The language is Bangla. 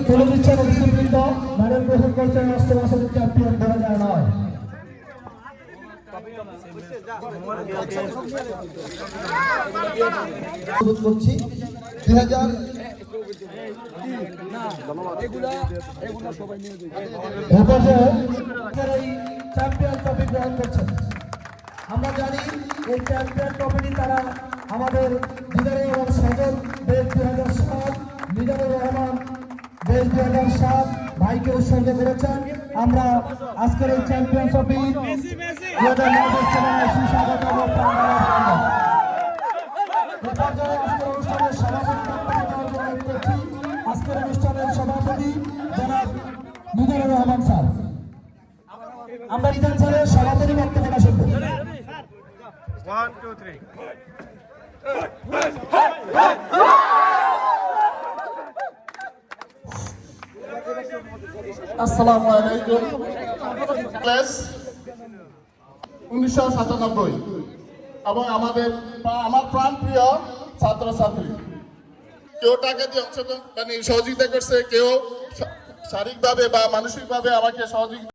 তুলে দিচ্ছেন অভিষেকবৃন্দ মেডেল গ্রহণ করছেন অষ্টম আসরের চ্যাম্পিয়ন 2009। করছি 2000 চ্যাম্পিয়ন ট্রফি গ্রহণ করছেন। আমরা জানি এই চ্যাম্পিয়ন ট্রফিটি তারা আমাদের দিদারে এবং সজল দেশ 2007, মিজানুর রহমান দেশ 2007 ভাইকে উৎসর্গ করেছেন। আমরা আজকের এই চ্যাম্পিয়ন ট্রফি আজকের অনুষ্ঠানের সভাপতি জনাব মিজানুর রহমান স্যার। আমরা রিজান স্যারের সভাপতি বক্তব্যটা শুনব। আসসালামু আলাইকুম। 1997 এবং আমার প্রাণপ্রিয় ছাত্রছাত্রী, কেউ টাকা দিয়ে অংশগ্রহণ সহযোগিতা করছে, কেউ শারীরিকভাবে বা মানসিকভাবে আমাকে সহযোগিতা